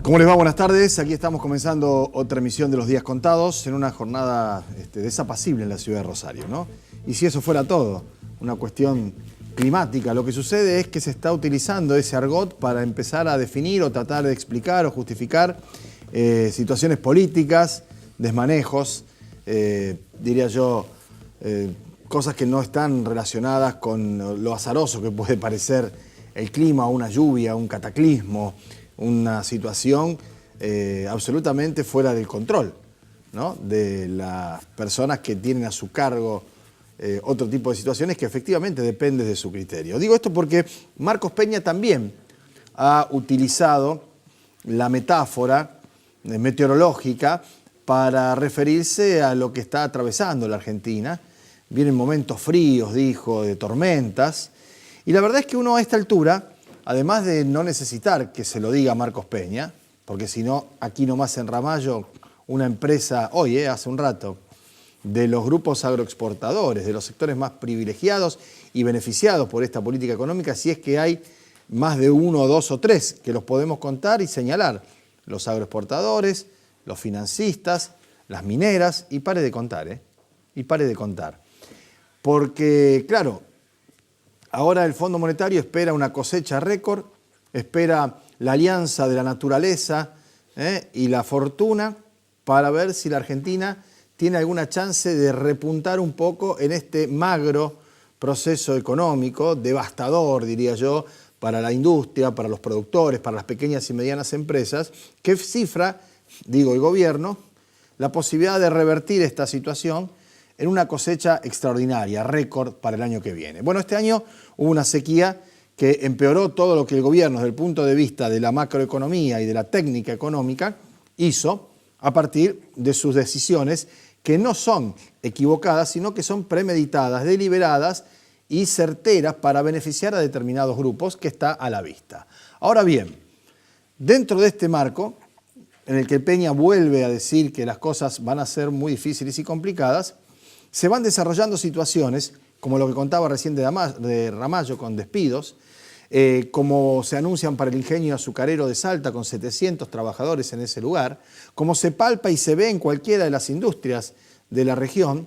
¿Cómo les va? Buenas tardes. Aquí estamos comenzando otra emisión de Los Días Contados en una jornada desapacible en la ciudad de Rosario, ¿no? Y si eso fuera todo, una cuestión climática, lo que sucede es que se está utilizando ese argot para empezar a definir o tratar de explicar o justificar situaciones políticas, desmanejos, diría yo, cosas que no están relacionadas con lo azaroso que puede parecer el clima, una lluvia, un cataclismo, una situación absolutamente fuera del control, ¿no?, de las personas que tienen a su cargo otro tipo de situaciones que efectivamente dependen de su criterio. Digo esto porque Marcos Peña también ha utilizado la metáfora meteorológica para referirse a lo que está atravesando la Argentina. Vienen momentos fríos, dijo, de tormentas, y la verdad es que uno a esta altura, además de no necesitar que se lo diga Marcos Peña, porque si no, aquí nomás en Ramallo, una empresa, hoy, hace un rato, de los grupos agroexportadores, de los sectores más privilegiados y beneficiados por esta política económica, si es que hay más de uno, dos o tres que los podemos contar y señalar: los agroexportadores, los financistas, las mineras, y pare de contar, y pare de contar. Porque, claro, ahora el Fondo Monetario espera una cosecha récord, espera la alianza de la naturaleza y la fortuna para ver si la Argentina tiene alguna chance de repuntar un poco en este magro proceso económico, devastador, diría yo, para la industria, para los productores, para las pequeñas y medianas empresas, que cifra, digo, el gobierno, la posibilidad de revertir esta situación en una cosecha extraordinaria, récord para el año que viene. Bueno, este año hubo una sequía que empeoró todo lo que el gobierno, desde el punto de vista de la macroeconomía y de la técnica económica, hizo a partir de sus decisiones, que no son equivocadas, sino que son premeditadas, deliberadas y certeras para beneficiar a determinados grupos, que está a la vista. Ahora bien, dentro de este marco, en el que Peña vuelve a decir que las cosas van a ser muy difíciles y complicadas, se van desarrollando situaciones, como lo que contaba recién de Ramallo con despidos, como se anuncian para el ingenio azucarero de Salta con 700 trabajadores en ese lugar, como se palpa y se ve en cualquiera de las industrias de la región.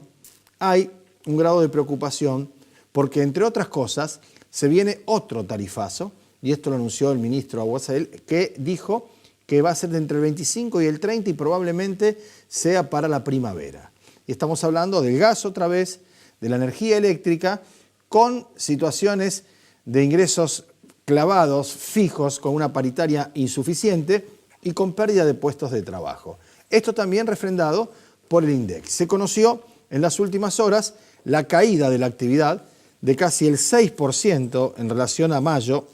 Hay un grado de preocupación porque, entre otras cosas, se viene otro tarifazo, y esto lo anunció el ministro Aguasel, que dijo que va a ser de entre el 25 y el 30 y probablemente sea para la primavera. Y estamos hablando del gas otra vez, de la energía eléctrica, con situaciones de ingresos clavados, fijos, con una paritaria insuficiente y con pérdida de puestos de trabajo. Esto también refrendado por el INDEC. Se conoció en las últimas horas la caída de la actividad de casi el 6% en relación a mayo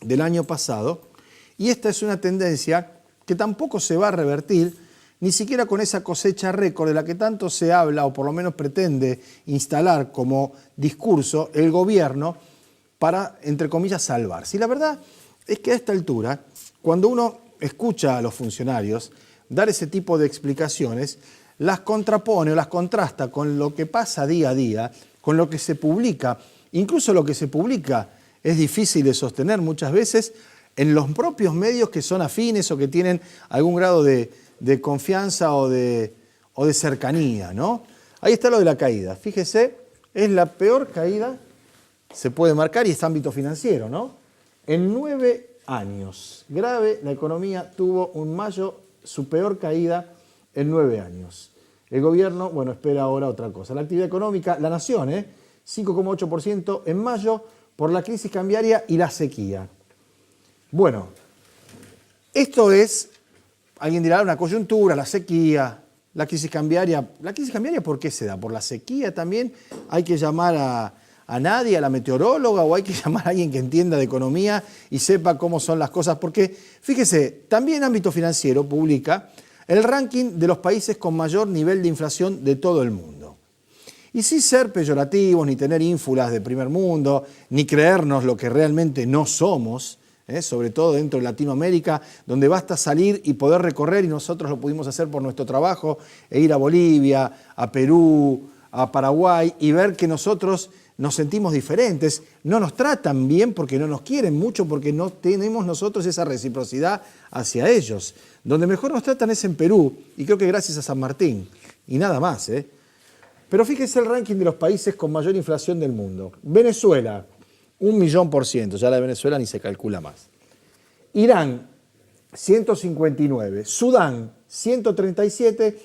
del año pasado, y esta es una tendencia que tampoco se va a revertir ni siquiera con esa cosecha récord de la que tanto se habla, o por lo menos pretende instalar como discurso el gobierno para, entre comillas, salvarse. Y la verdad es que a esta altura, cuando uno escucha a los funcionarios dar ese tipo de explicaciones, las contrapone o las contrasta con lo que pasa día a día, con lo que se publica. Incluso lo que se publica es difícil de sostener muchas veces en los propios medios que son afines o que tienen algún grado de confianza o de cercanía, ¿no? Ahí está lo de la caída. Fíjese, es la peor caída, se puede marcar, y es ámbito financiero, ¿no? En 9 años, grave, la economía tuvo un mayo, su peor caída en 9 años. El gobierno, bueno, espera ahora otra cosa. La actividad económica, la nación, 5,8% en mayo por la crisis cambiaria y la sequía. Bueno, esto es, alguien dirá, una coyuntura, la sequía, la crisis cambiaria. ¿La crisis cambiaria por qué se da? ¿Por la sequía también? ¿Hay que llamar a nadie, a la meteoróloga, o hay que llamar a alguien que entienda de economía y sepa cómo son las cosas? Porque, fíjese, también Ámbito Financiero publica el ranking de los países con mayor nivel de inflación de todo el mundo. Y sin ser peyorativos, ni tener ínfulas de primer mundo, ni creernos lo que realmente no somos, sobre todo dentro de Latinoamérica, donde basta salir y poder recorrer, y nosotros lo pudimos hacer por nuestro trabajo, e ir a Bolivia, a Perú, a Paraguay, y ver que nosotros nos sentimos diferentes, no nos tratan bien porque no nos quieren mucho, porque no tenemos nosotros esa reciprocidad hacia ellos. Donde mejor nos tratan es en Perú, y creo que gracias a San Martín, y nada más. Pero fíjese el ranking de los países con mayor inflación del mundo. Venezuela, 1.000.000%, ya la de Venezuela ni se calcula más. Irán, 159, Sudán, 137,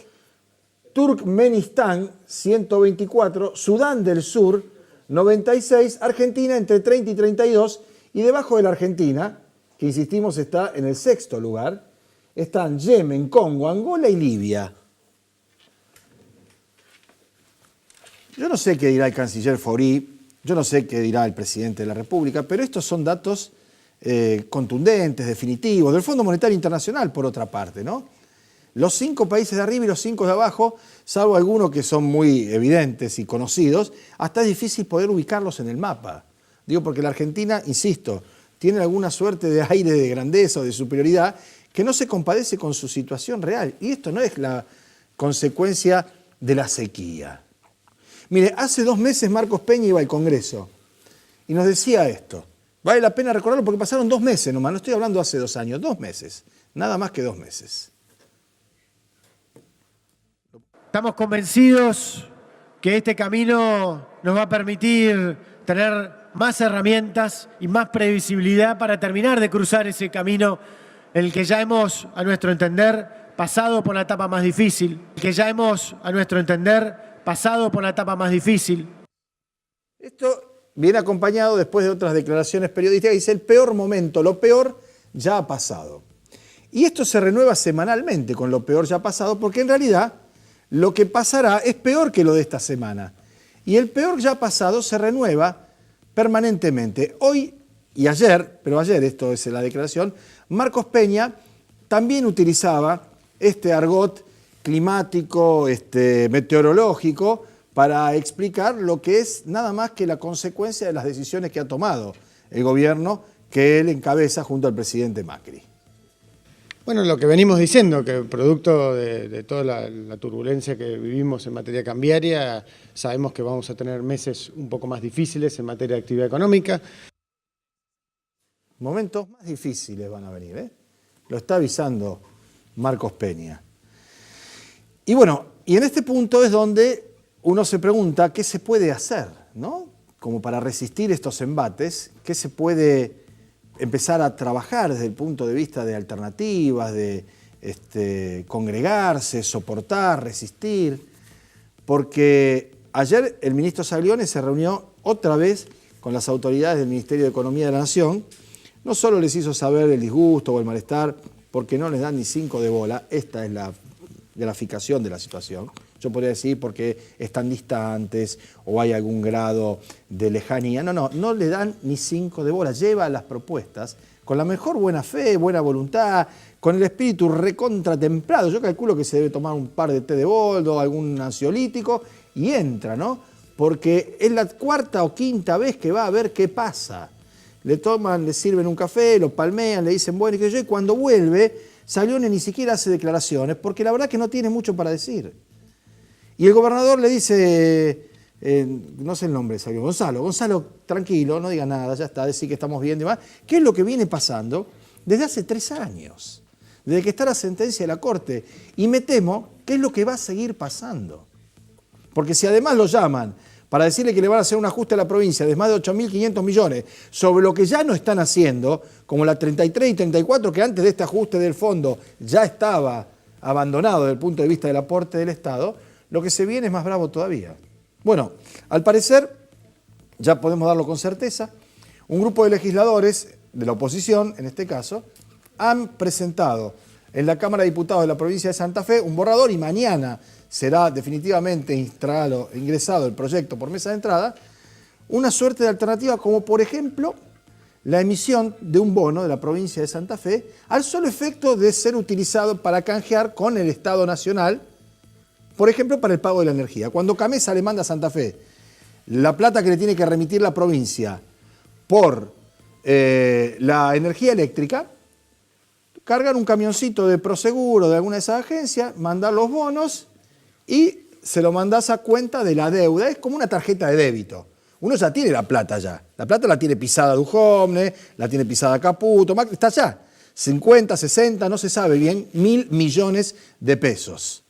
Turkmenistán, 124, Sudán del Sur, 96, Argentina entre 30 y 32, y debajo de la Argentina, que insistimos está en el 6º lugar, están Yemen, Congo, Angola y Libia. Yo no sé qué dirá el canciller Faurí, yo no sé qué dirá el presidente de la República, pero estos son datos contundentes, definitivos, del Fondo Monetario Internacional, por otra parte, ¿no? Los 5 países de arriba y los 5 de abajo, salvo algunos que son muy evidentes y conocidos, hasta es difícil poder ubicarlos en el mapa. Digo, porque la Argentina, insisto, tiene alguna suerte de aire de grandeza o de superioridad que no se compadece con su situación real. Y esto no es la consecuencia de la sequía. Mire, hace 2 meses Marcos Peña iba al Congreso y nos decía esto. Vale la pena recordarlo porque pasaron 2 meses nomás, no estoy hablando hace 2 años, 2 meses, nada más que 2 meses. Estamos convencidos que este camino nos va a permitir tener más herramientas y más previsibilidad para terminar de cruzar ese camino en el que ya hemos, a nuestro entender, pasado por la etapa más difícil. Esto viene acompañado después de otras declaraciones periodísticas, dice el peor momento, lo peor ya ha pasado. Y esto se renueva semanalmente con lo peor ya ha pasado, porque en realidad lo que pasará es peor que lo de esta semana. Y el peor ya pasado se renueva permanentemente. Hoy y ayer, pero ayer esto es la declaración, Marcos Peña también utilizaba este argot climático, meteorológico, para explicar lo que es nada más que la consecuencia de las decisiones que ha tomado el gobierno que él encabeza junto al presidente Macri. Bueno, lo que venimos diciendo, que producto de toda la turbulencia que vivimos en materia cambiaria, sabemos que vamos a tener meses un poco más difíciles en materia de actividad económica. Momentos más difíciles van a venir, Lo está avisando Marcos Peña. Y bueno, y en este punto es donde uno se pregunta qué se puede hacer, ¿no? Como para resistir estos embates, qué se puede empezar a trabajar desde el punto de vista de alternativas, de congregarse, soportar, resistir, porque ayer el ministro Saglione se reunió otra vez con las autoridades del Ministerio de Economía de la Nación, no solo les hizo saber el disgusto o el malestar, porque no les dan ni 5 de bola, esta es la graficación de la situación. Yo podría decir porque están distantes o hay algún grado de lejanía. No le dan ni 5 de bola. Lleva las propuestas con la mejor buena fe, buena voluntad, con el espíritu recontratemplado. Yo calculo que se debe tomar un par de té de boldo, algún ansiolítico y entra, ¿no? Porque es la 4ª o 5ª vez que va a ver qué pasa. Le toman, le sirven un café, lo palmean, le dicen bueno y qué sé yo, y cuando vuelve, Saglione ni siquiera hace declaraciones porque la verdad que no tiene mucho para decir. Y el gobernador le dice, no sé el nombre, Gonzalo, tranquilo, no diga nada, ya está, decir que estamos bien y demás. ¿Qué es lo que viene pasando desde hace 3 años? Desde que está la sentencia de la Corte. Y me temo que es lo que va a seguir pasando. Porque si además lo llaman para decirle que le van a hacer un ajuste a la provincia de más de 8.500 millones sobre lo que ya no están haciendo, como la 33 y 34, que antes de este ajuste del fondo ya estaba abandonado desde el punto de vista del aporte del Estado, lo que se viene es más bravo todavía. Bueno, al parecer, ya podemos darlo con certeza, un grupo de legisladores de la oposición, en este caso, han presentado en la Cámara de Diputados de la provincia de Santa Fe un borrador y mañana será definitivamente ingresado el proyecto por mesa de entrada, una suerte de alternativa como por ejemplo la emisión de un bono de la provincia de Santa Fe al solo efecto de ser utilizado para canjear con el Estado Nacional, por ejemplo, para el pago de la energía. Cuando Camesa le manda a Santa Fe la plata que le tiene que remitir la provincia por la energía eléctrica, cargan un camioncito de Proseguro de alguna de esas agencias, mandar los bonos y se lo mandás a cuenta de la deuda. Es como una tarjeta de débito. Uno ya tiene la plata ya. La plata la tiene pisada Duhovne, la tiene pisada Caputo, Macri, está allá. 50, 60, no se sabe bien, 1.000 millones de pesos.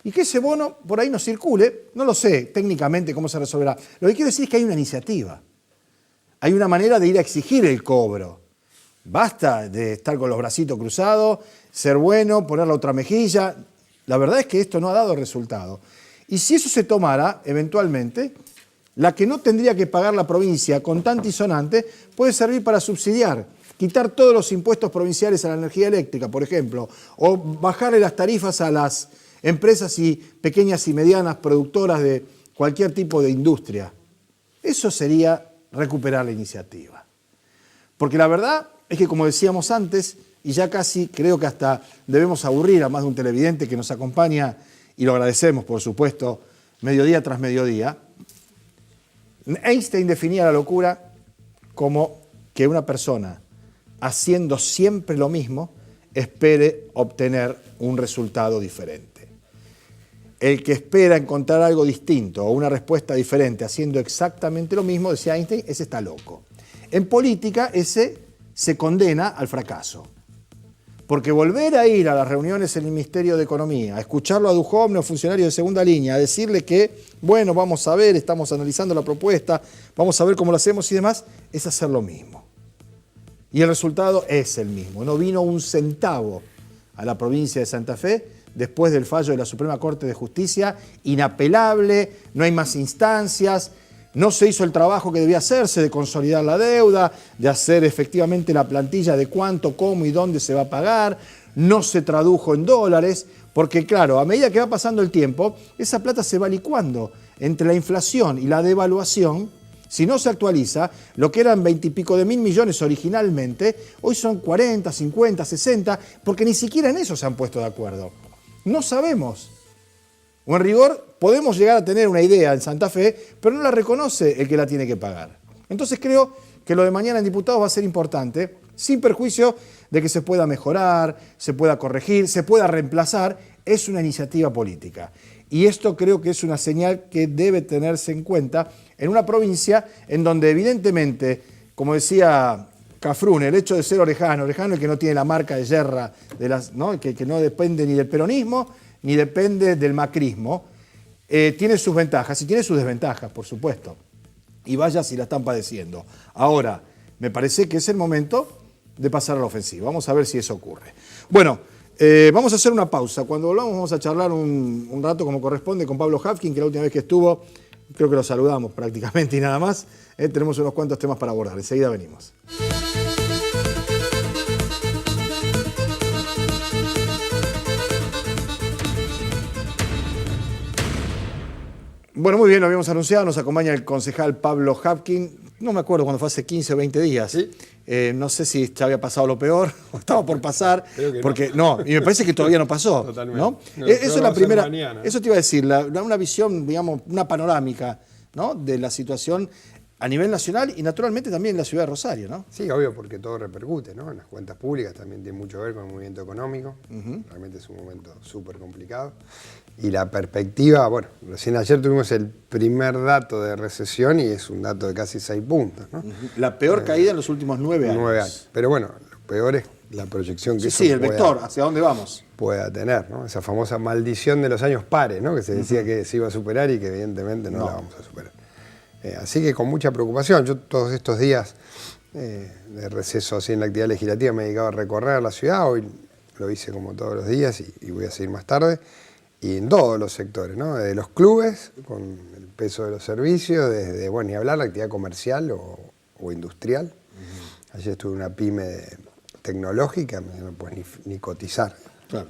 Y que ese bono por ahí no circule, no lo sé técnicamente cómo se resolverá. Lo que quiero decir es que hay una iniciativa. Hay una manera de ir a exigir el cobro. Basta de estar con los bracitos cruzados, ser bueno, poner la otra mejilla. La verdad es que esto no ha dado resultado. Y si eso se tomara, eventualmente, la que no tendría que pagar la provincia con tanta y sonante puede servir para subsidiar, quitar todos los impuestos provinciales a la energía eléctrica, por ejemplo, o bajarle las tarifas a las empresas y pequeñas y medianas productoras de cualquier tipo de industria. Eso sería recuperar la iniciativa. Porque la verdad es que, como decíamos antes, y ya casi creo que hasta debemos aburrir a más de un televidente que nos acompaña, y lo agradecemos, por supuesto, mediodía tras mediodía, Einstein definía la locura como que una persona, haciendo siempre lo mismo, espere obtener un resultado diferente. El que espera encontrar algo distinto o una respuesta diferente haciendo exactamente lo mismo, decía Einstein, ese está loco. En política, ese se condena al fracaso. Porque volver a ir a las reuniones en el Ministerio de Economía, a escucharlo a Duhovne o funcionario de segunda línea, a decirle que, bueno, vamos a ver, estamos analizando la propuesta, vamos a ver cómo lo hacemos y demás, es hacer lo mismo. Y el resultado es el mismo. No vino un centavo a la provincia de Santa Fe después del fallo de la Suprema Corte de Justicia, inapelable, no hay más instancias, no se hizo el trabajo que debía hacerse de consolidar la deuda, de hacer efectivamente la plantilla de cuánto, cómo y dónde se va a pagar, no se tradujo en dólares, porque claro, a medida que va pasando el tiempo, esa plata se va licuando entre la inflación y la devaluación. Si no se actualiza, lo que eran 20 y pico de mil millones originalmente, hoy son 40, 50, 60, porque ni siquiera en eso se han puesto de acuerdo. No sabemos. O en rigor, podemos llegar a tener una idea en Santa Fe, pero no la reconoce el que la tiene que pagar. Entonces creo que lo de mañana en diputados va a ser importante, sin perjuicio de que se pueda mejorar, se pueda corregir, se pueda reemplazar. Es una iniciativa política. Y esto creo que es una señal que debe tenerse en cuenta en una provincia en donde evidentemente, como decía Cafrune, el hecho de ser orejano el que no tiene la marca de yerra, ¿no? Que no depende ni del peronismo, ni depende del macrismo, tiene sus ventajas y tiene sus desventajas, por supuesto. Y vaya si la están padeciendo. Ahora, me parece que es el momento de pasar a la ofensiva. Vamos a ver si eso ocurre. Bueno, vamos a hacer una pausa. Cuando volvamos vamos a charlar un rato como corresponde con Pablo Havkin, que la última vez que estuvo, creo que lo saludamos prácticamente y nada más. Tenemos unos cuantos temas para abordar. Enseguida venimos. Bueno, muy bien, lo habíamos anunciado, nos acompaña el concejal Pablo Havkin. No me acuerdo cuando fue hace 15 o 20 días. ¿Sí? No sé si ya había pasado lo peor o estaba por pasar. Creo que porque no, y me parece que todavía no pasó. Totalmente. ¿No? Eso es la primera. Eso te iba a decir, una visión, digamos, una panorámica, ¿no? De la situación a nivel nacional y naturalmente también en la ciudad de Rosario, ¿no? Sí, obvio, porque todo repercute, ¿no? En las cuentas públicas también tiene mucho que ver con el movimiento económico. Realmente es un momento súper complicado. Y la perspectiva, bueno, recién ayer tuvimos el primer dato de recesión y es un dato de casi 6 puntos, ¿no? La peor caída en los últimos 9 años. 9 años. Pero bueno, lo peor es la proyección que el vector, hacia dónde vamos. Pueda tener, ¿no? Esa famosa maldición de los años pares, ¿no? Que se decía que se iba a superar y que evidentemente no la vamos a superar. Así que con mucha preocupación, yo todos estos días de receso así en la actividad legislativa me he dedicado a recorrer la ciudad, hoy lo hice como todos los días y voy a seguir más tarde, y en todos los sectores, ¿no? Desde los clubes, con el peso de los servicios, desde, bueno, ni hablar, la actividad comercial o industrial. Ayer estuve en una pyme tecnológica, no puedes ni cotizar. Claro.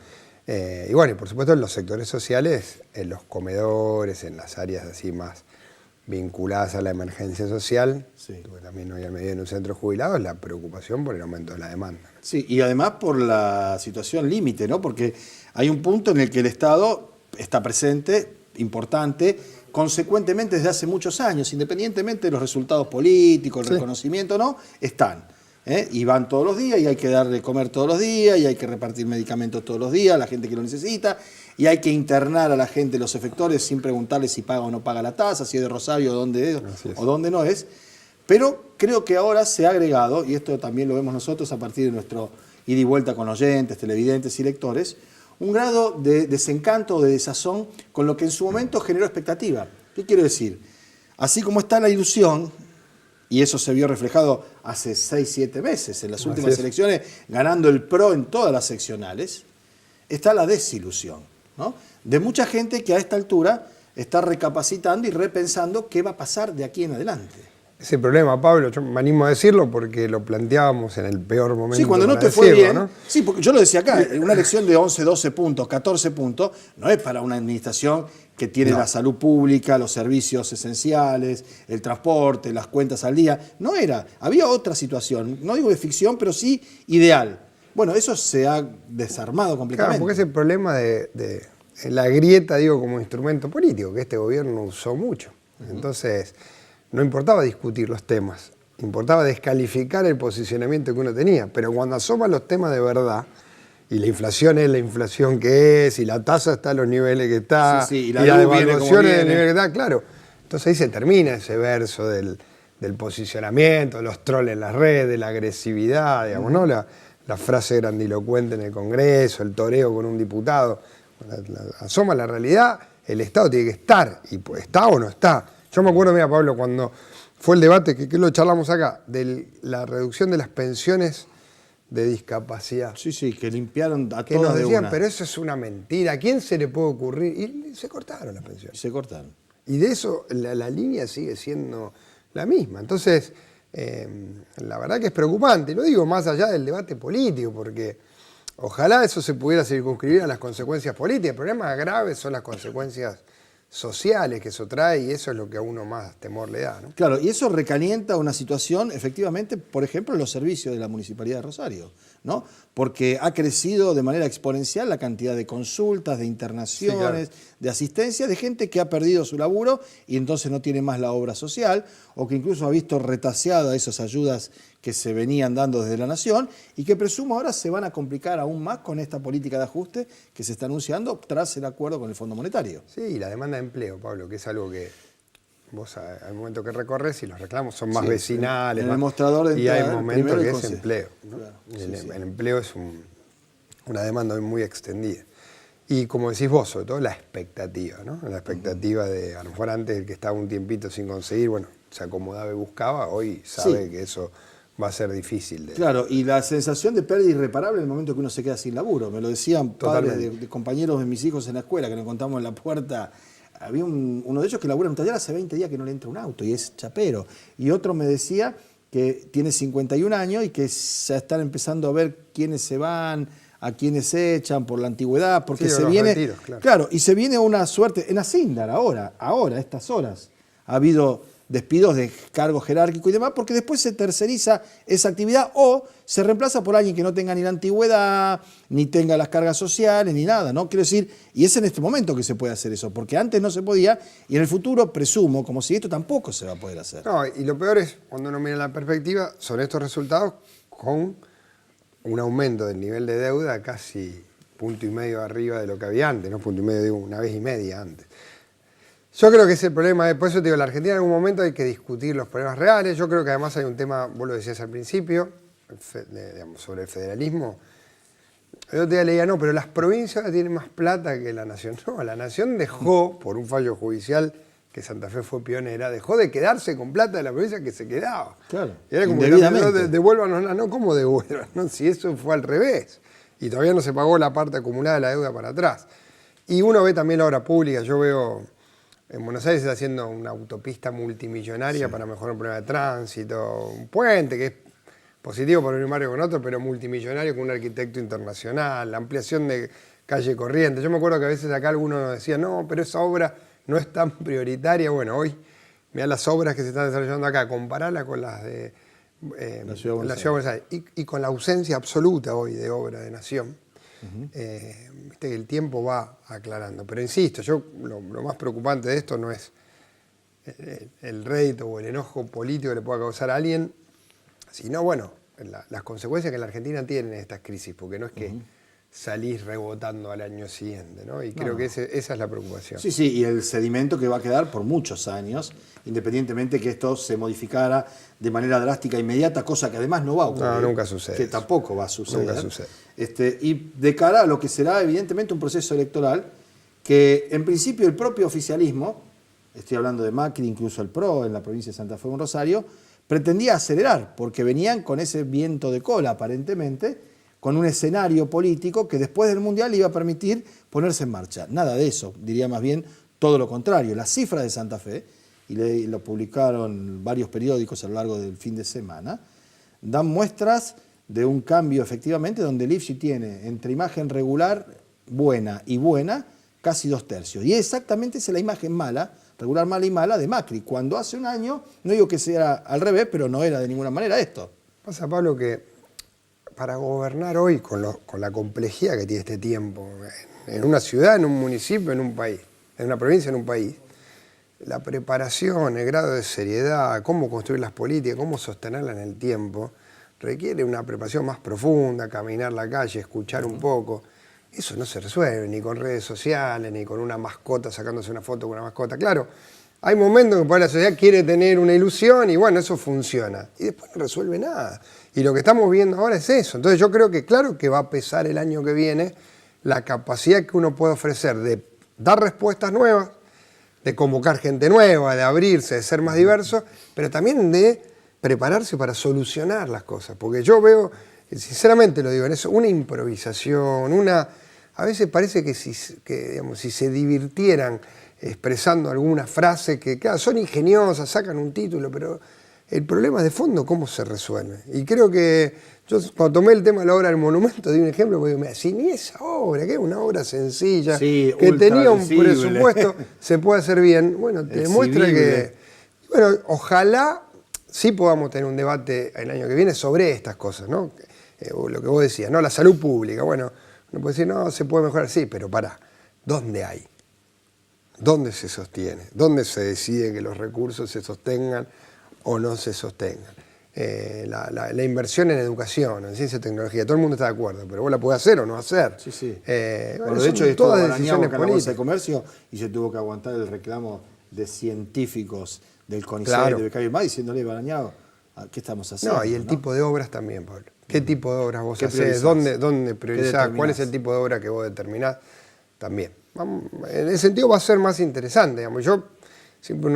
Y bueno, y por supuesto en los sectores sociales, en los comedores, en las áreas así más vinculadas a la emergencia social, porque también hoy al mediodía en un centro de jubilados, la preocupación por el aumento de la demanda. Sí, y además por la situación límite, ¿no? Porque hay un punto en el que el Estado está presente, importante, consecuentemente desde hace muchos años, independientemente de los resultados políticos, el reconocimiento, ¿no? Están. Y van todos los días y hay que darle de comer todos los días y hay que repartir medicamentos todos los días a la gente que lo necesita y hay que internar a la gente los efectores sin preguntarle si paga o no paga la tasa, si es de Rosario o dónde es o dónde no es. Pero creo que ahora se ha agregado, y esto también lo vemos nosotros a partir de nuestro ida y vuelta con oyentes, televidentes y lectores, un grado de desencanto o de desazón con lo que en su momento generó expectativa. ¿Qué quiero decir? Así como está la ilusión, y eso se vio reflejado hace 6, 7 meses en las últimas elecciones, ganando el PRO en todas las seccionales, está la desilusión, ¿no? De mucha gente que a esta altura está recapacitando y repensando qué va a pasar de aquí en adelante. Ese problema, Pablo, yo me animo a decirlo porque lo planteábamos en el peor momento. Sí, cuando no para te fue decirlo, bien. ¿no? Sí, porque yo lo decía acá, una elección de 11, 12 puntos, 14 puntos, no es para una administración que tiene la salud pública, los servicios esenciales, el transporte, las cuentas al día. No era, había otra situación, no digo de ficción, pero sí ideal. Bueno, eso se ha desarmado completamente. Claro, porque es el problema de la grieta, digo, como instrumento político, que este gobierno usó mucho. Entonces, no importaba discutir los temas, importaba descalificar el posicionamiento que uno tenía. Pero cuando asoman los temas de verdad, y la inflación es la inflación que es, y la tasa está a los niveles que está, y la devaluación es el nivel que está, claro. Entonces ahí se termina ese verso del posicionamiento, los trolls en las redes, la agresividad, digamos, ¿no? La frase grandilocuente en el Congreso, el toreo con un diputado. Asoma la realidad, el Estado tiene que estar, y pues, ¿está o no está? Yo me acuerdo, mira, Pablo, cuando fue el debate, que lo charlamos acá, de la reducción de las pensiones de discapacidad. Sí, que limpiaron a que todas nos de decían, una. pero eso es una mentira, ¿a quién se le puede ocurrir? Y se cortaron las pensiones. Se cortaron. Y de eso la línea sigue siendo la misma. Entonces, la verdad que es preocupante, y lo digo más allá del debate político, porque ojalá eso se pudiera circunscribir a las consecuencias políticas. El problema grave son las consecuencias sociales que eso trae, y eso es lo que a uno más temor le da, ¿no? Claro, y eso recalienta una situación, efectivamente, por ejemplo, en los servicios de la Municipalidad de Rosario, ¿no? Porque ha crecido de manera exponencial la cantidad de consultas, de internaciones, de asistencia, de gente que ha perdido su laburo y entonces no tiene más la obra social, o que incluso ha visto retaseadas esas ayudas que se venían dando desde la Nación y que presumo ahora se van a complicar aún más con esta política de ajuste que se está anunciando tras el acuerdo con el Fondo Monetario. Sí, y la demanda de empleo, Pablo, que es algo que vos al momento que recorres y los reclamos son más vecinales. En el mostrador de y hay entrada, momentos primero que el es consejo. empleo, ¿no? Claro, El empleo es una demanda muy extendida. Y como decís vos, sobre todo la expectativa, ¿no? La expectativa de, a lo mejor antes el que estaba un tiempito sin conseguir, bueno, se acomodaba y buscaba, hoy sabe que eso va a ser difícil. Claro, y la sensación de pérdida irreparable en el momento que uno se queda sin laburo. Me lo decían padres de compañeros de mis hijos en la escuela, que nos encontramos en la puerta. Había uno de ellos que labura en un taller hace 20 días que no le entra un auto y es chapero. Y otro me decía que tiene 51 años y que ya están empezando a ver quiénes se van, a quiénes se echan por la antigüedad, porque se viene... Retiros, claro, y se viene una suerte, en Acindar ahora, a estas horas, ha habido despidos de cargo jerárquico y demás, porque después se terceriza esa actividad o se reemplaza por alguien que no tenga ni la antigüedad, ni tenga las cargas sociales, ni nada, ¿no? Quiero decir, y es en este momento que se puede hacer eso, porque antes no se podía, y en el futuro, presumo, como si esto tampoco se va a poder hacer. No, y lo peor es, cuando uno mira la perspectiva, son estos resultados con un aumento del nivel de deuda casi 1,5 puntos arriba de lo que había antes, no 1,5 puntos, digo, 1,5 veces antes. Yo creo que ese problema, por eso te digo, la Argentina en algún momento hay que discutir los problemas reales. Yo creo que además hay un tema, vos lo decías al principio, digamos, sobre el federalismo. El otro día leía, no, pero las provincias tienen más plata que la Nación. No, la Nación dejó, por un fallo judicial, que Santa Fe fue pionera, dejó de quedarse con plata de la provincia que se quedaba. Claro, y era como indebidamente. Devuélvanos, no, ¿cómo devuelvan? No, si eso fue al revés. Y todavía no se pagó la parte acumulada de la deuda para atrás. Y uno ve también la obra pública, yo veo... En Buenos Aires se está haciendo una autopista multimillonaria para mejorar el problema de tránsito, un puente que es positivo para un barrio con otro, pero multimillonario con un arquitecto internacional, la ampliación de calle Corrientes. Yo me acuerdo que a veces acá algunos nos decían, no, pero esa obra no es tan prioritaria. Bueno, hoy, mirá las obras que se están desarrollando acá, compararla con las de la Ciudad de Buenos Aires y con la ausencia absoluta hoy de obra de Nación. Viste que el tiempo va aclarando, pero insisto, yo lo más preocupante de esto no es el rédito o el enojo político que le pueda causar a alguien, sino bueno, las consecuencias que la Argentina tienen estas crisis, porque no es que salís rebotando al año siguiente, ¿no? Y creo que esa es la preocupación. Sí, sí, y el sedimento que va a quedar por muchos años, independientemente que esto se modificara de manera drástica e inmediata, cosa que además no va a ocurrir. No, nunca sucede. Que tampoco va a suceder. Nunca sucede. Y de cara a lo que será evidentemente un proceso electoral que en principio el propio oficialismo, estoy hablando de Macri, incluso el PRO en la provincia de Santa Fe y Rosario, pretendía acelerar, porque venían con ese viento de cola aparentemente, con un escenario político que después del Mundial iba a permitir ponerse en marcha. Nada de eso, diría más bien todo lo contrario. Las cifras de Santa Fe, y lo publicaron varios periódicos a lo largo del fin de semana, dan muestras de un cambio efectivamente donde el IFSI tiene entre imagen regular, buena y buena, casi 2/3. Y exactamente esa es la imagen mala, regular, mala y mala de Macri, cuando hace un año, no digo que sea al revés, pero no era de ninguna manera esto. Pasa, Pablo, que para gobernar hoy con la complejidad que tiene este tiempo, en una ciudad, en un municipio, en un país, en una provincia, en un país, la preparación, el grado de seriedad, cómo construir las políticas, cómo sostenerlas en el tiempo, requiere una preparación más profunda, caminar la calle, escuchar un poco. Eso no se resuelve ni con redes sociales, ni con una mascota, sacándose una foto con una mascota. Claro, hay momentos en que la sociedad quiere tener una ilusión y bueno, eso funciona. Y después no resuelve nada. Y lo que estamos viendo ahora es eso. Entonces yo creo que claro que va a pesar el año que viene la capacidad que uno puede ofrecer de dar respuestas nuevas, de convocar gente nueva, de abrirse, de ser más diverso, pero también de prepararse para solucionar las cosas. Porque yo veo, sinceramente lo digo, en eso, una improvisación, a veces parece que si se divirtieran expresando alguna frase que, claro, son ingeniosas, sacan un título, pero el problema de fondo, ¿cómo se resuelve? Y creo que yo cuando tomé el tema de la obra del monumento, di un ejemplo, porque me decía, si ni esa obra, que es una obra sencilla, sí, que tenía un visible. presupuesto, se puede hacer bien, bueno, te demuestra que, bueno, ojalá sí podamos tener un debate el año que viene sobre estas cosas, ¿no? Lo que vos decías, ¿no? La salud pública, bueno, uno puede decir, no, se puede mejorar, sí, pero pará, ¿dónde hay? ¿Dónde se sostiene? ¿Dónde se decide que los recursos se sostengan o no se sostengan? La inversión en educación, en ciencia y tecnología, todo el mundo está de acuerdo, pero vos la podés hacer o no hacer. Sí, sí. Bueno, de hecho, estuvo todas Barañao decisiones acá en la Bolsa de políticas. Comercio y se tuvo que aguantar el reclamo de científicos del CONICET, Claro. de Becario y más, diciéndole, Barañao, ¿qué estamos haciendo? No, y el tipo de obras también, Pablo. ¿Qué tipo de obras vos ¿Qué hacés? priorizás? ¿Dónde priorizás? ¿Cuál es el tipo de obra que vos determinás? También. En ese sentido va a ser más interesante. Digamos. Yo siempre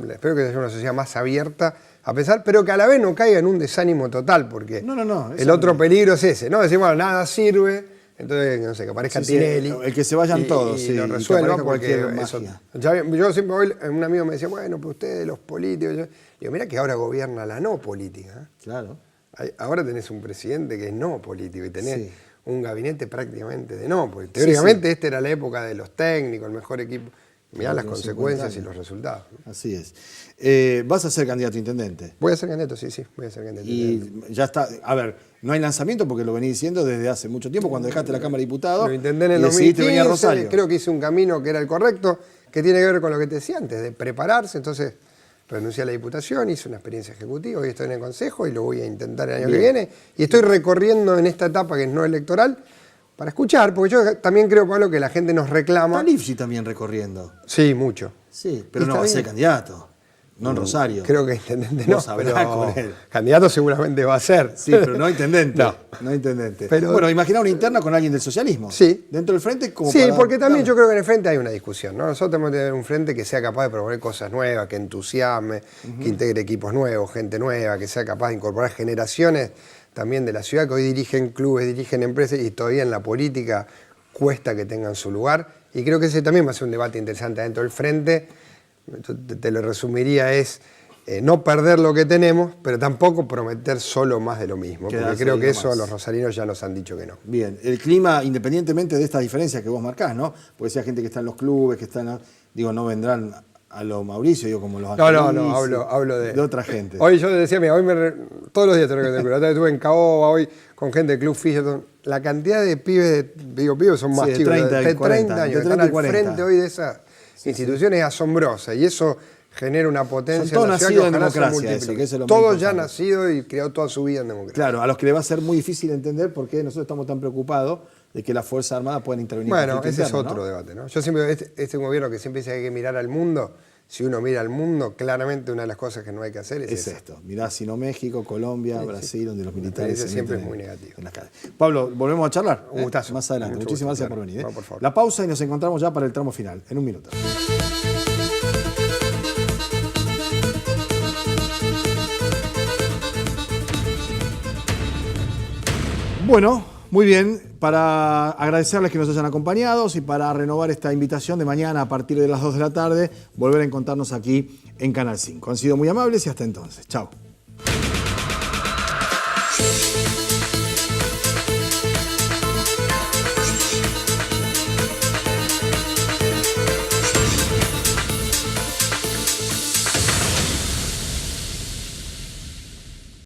espero que haya una sociedad más abierta, a pesar, pero que a la vez no caiga en un desánimo total, porque No, el otro peligro es ese, ¿no? Decir, bueno, nada sirve, entonces, no sé, que aparezca Tinelli. El que se vayan todos, y sí, lo y que resuelva, aparezca porque cualquier eso, magia. yo siempre voy, un amigo me decía, bueno, pues ustedes, los políticos, yo digo, mira que ahora gobierna la no política, ¿eh? Claro. Ahora tenés un presidente que es no político y tenés Sí. un gabinete prácticamente de no, porque teóricamente esta era la época de los técnicos, el mejor equipo. Mirá las Los consecuencias 50 y los resultados. ¿no? Así es. ¿Vas a ser candidato a intendente? Voy a ser candidato, sí, voy a ser candidato. Y ya está, a ver, no hay lanzamiento porque lo venís diciendo desde hace mucho tiempo, cuando dejaste la Cámara de Diputados Lo intenté en el y decidiste 2015, venir a Rosario. creo que hice un camino que era el correcto, que tiene que ver con lo que te decía antes, de prepararse, entonces renuncié a la Diputación, hice una experiencia ejecutiva, hoy estoy en el Consejo y lo voy a intentar el año que viene, y estoy recorriendo en esta etapa que es no electoral, para escuchar, porque yo también creo, Pablo, que la gente nos reclama. Está Lifsi también recorriendo. Sí, mucho. Sí, pero Y no está va a ser bien. candidato, no en Rosario. Creo que intendente no, Vos hablá pero con él. candidato seguramente va a ser. Sí, pero no intendente. No. intendente. Pero- bueno, imagina una interna con alguien del socialismo. Sí. Dentro del frente, como Sí, para- porque también claro. yo creo que en el frente hay una discusión, ¿no? Nosotros tenemos que tener un frente que sea capaz de proponer cosas nuevas, que entusiasme, que integre equipos nuevos, gente nueva, que sea capaz de incorporar generaciones también de la ciudad que hoy dirigen clubes, dirigen empresas y todavía en la política cuesta que tengan su lugar. Y creo que ese también va a ser un debate interesante dentro del frente. Yo te lo resumiría, es no perder lo que tenemos, pero tampoco prometer solo más de lo mismo. Porque Quedarse creo ahí que eso nomás. los rosarinos ya nos han dicho que no. Bien, el clima, independientemente de estas diferencias que vos marcás, ¿no? Porque sea gente que está en los clubes, que están, digo, no vendrán a lo Mauricio, digo, como los No, Angelici, hablo de otra gente. Hoy yo decía, mira, todos los días tengo que tener cuidado. Estuve en Caoba hoy con gente del Club Fisherton. La cantidad de pibes, pibes son más Sí, de chicos, 30 y de 40, 30 años, de que están 30 y al 40. frente hoy de esas instituciones es asombrosa. Y eso genera una potencia Son todos en la ciudad nacidos que en ojalá se democracia, multiplique. eso, que eso es lo más Todos ya importante. nacido y creado toda su vida en democracia. Claro, a los que le va a ser muy difícil entender por qué nosotros estamos tan preocupados de que las Fuerzas Armadas puedan intervenir. en el Bueno, conflicto ese es interno, otro ¿no? debate, ¿no? Yo siempre, este gobierno que siempre dice que hay que mirar al mundo, si uno mira al mundo, claramente una de las cosas que no hay que hacer es Es esa. esto. Mirá, sino México, Colombia, Brasil, donde los militares experiencia se siempre meten es muy en- negativa. en las calles. Pablo, ¿volvemos a charlar? Un gustazo. Más adelante. Mucho Muchísimas gusto, gracias por claro. venir. No, por favor. La pausa y nos encontramos ya para el tramo final, en un minuto. Bueno, muy bien. Para agradecerles que nos hayan acompañado y para renovar esta invitación de mañana a partir de las 2 de la tarde, volver a encontrarnos aquí en Canal 5. Han sido muy amables y hasta entonces. Chao.